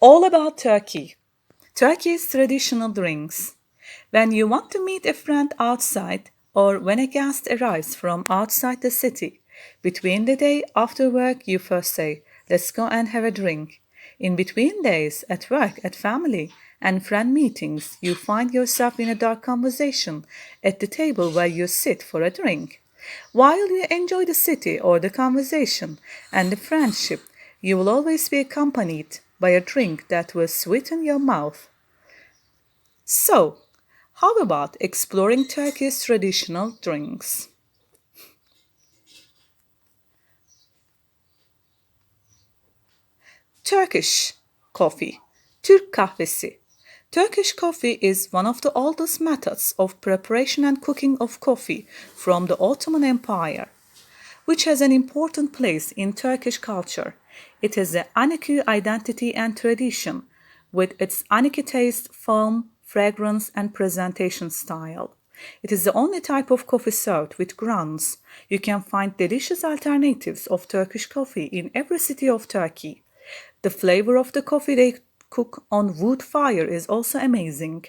All about Turkey. Turkey's traditional drinks. When you want to meet a friend outside or when a guest arrives from outside the city, between the day after work you first say, let's go and have a drink. In between days, at work, at family, and friend meetings, you find yourself in a dark conversation at the table where you sit for a drink. While you enjoy the city or the conversation and the friendship, you will always be accompanied by a drink that will sweeten your mouth. So, how about exploring Turkey's traditional drinks? Turkish coffee, Türk kahvesi. Turkish coffee is one of the oldest methods of preparation and cooking of coffee from the Ottoman Empire, which has an important place in Turkish culture. It has a unique identity and tradition, with its unique taste, form, fragrance, and presentation style. It is the only type of coffee served with grounds. You can find delicious alternatives of Turkish coffee in every city of Turkey. The flavor of the coffee they cook on wood fire is also amazing.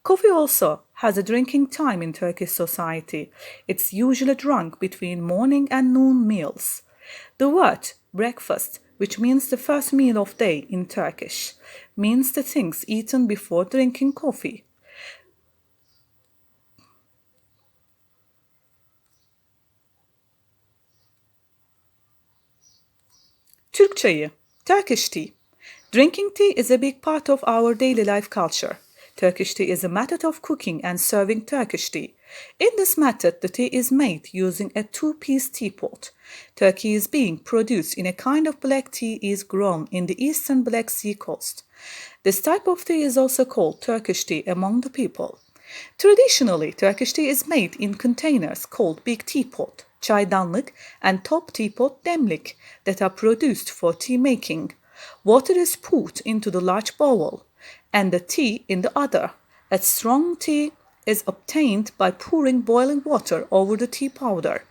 Coffee also has a drinking time in Turkish society. It's usually drunk between morning and noon meals. The word breakfast, which means the first meal of day in Turkish, means the things eaten before drinking coffee. Türk çayı, Turkish tea. Drinking tea is a big part of our daily life culture. Turkish tea is a method of cooking and serving Turkish tea. In this method, the tea is made using a two-piece teapot. Turkey is being produced in a kind of black tea is grown in the eastern Black Sea coast. This type of tea is also called Turkish tea among the people. Traditionally, Turkish tea is made in containers called big teapot, çaydanlık, and top teapot demlik that are produced for tea making. Water is put into the large bowl and the tea in the other. A strong tea is obtained by pouring boiling water over the tea powder.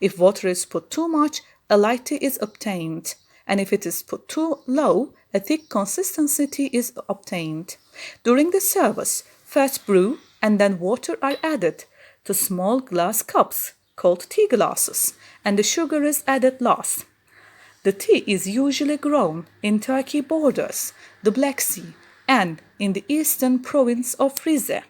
If water is put too much, a light tea is obtained, and if it is put too low, a thick consistency tea is obtained. During the service, first brew and then water are added to small glass cups called tea glasses, and the sugar is added last. The tea is usually grown in Turkey borders, the Black Sea, and in the eastern province of Rize.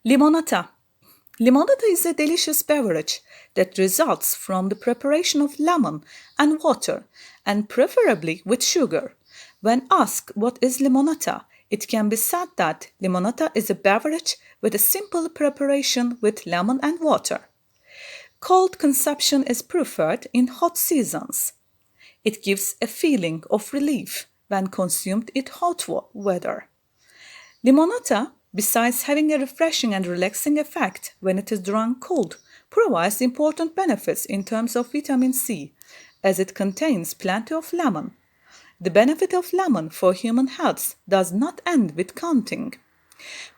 Limonata. Limonata is a delicious beverage that results from the preparation of lemon and water, and preferably with sugar. When asked what is limonata, it can be said that limonata is a beverage with a simple preparation with lemon and water. Cold consumption is preferred in hot seasons. It gives a feeling of relief when consumed in hot weather. Limonata, besides having a refreshing and relaxing effect when it is drunk cold, provides important benefits in terms of vitamin C, as it contains plenty of lemon. The benefit of lemon for human health does not end with counting.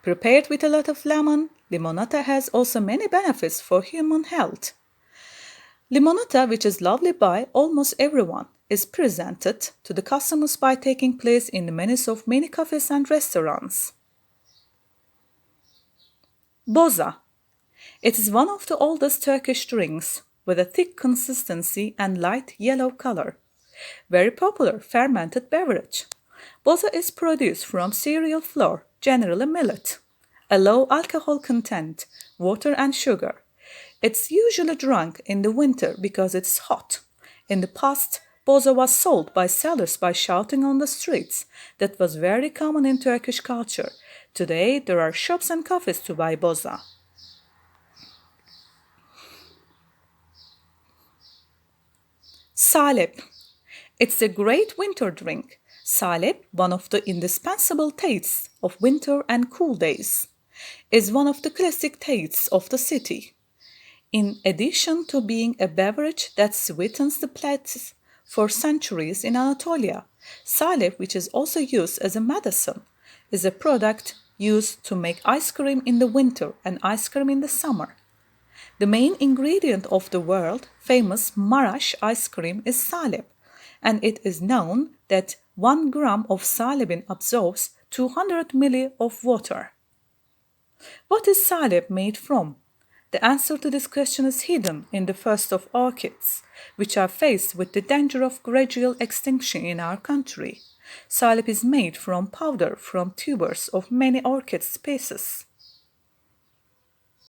Prepared with a lot of lemon, limonata has also many benefits for human health. Limonata, which is loved by almost everyone, is presented to the customers by taking place in the menus of many cafes and restaurants. Boza. It is one of the oldest Turkish drinks with a thick consistency and light yellow color. Very popular fermented beverage. Boza is produced from cereal flour, generally millet. A low alcohol content, water and sugar. It's usually drunk in the winter because it's hot. In the past, boza was sold by sellers by shouting on the streets. That was very common in Turkish culture. Today, there are shops and cafes to buy boza. Salep. It's a great winter drink. Salep, one of the indispensable tastes of winter and cool days, is one of the classic tastes of the city. In addition to being a beverage that sweetens the plates for centuries in Anatolia, salep, which is also used as a medicine, is a product used to make ice cream in the winter and ice cream in the summer. The main ingredient of the world famous Marash ice cream is salep, and it is known that 1 gram of salebin absorbs 200 ml of water. What is salep made from? The answer to this question is hidden in the first of orchids, which are faced with the danger of gradual extinction in our country. Salep is made from powder from tubers of many orchid species.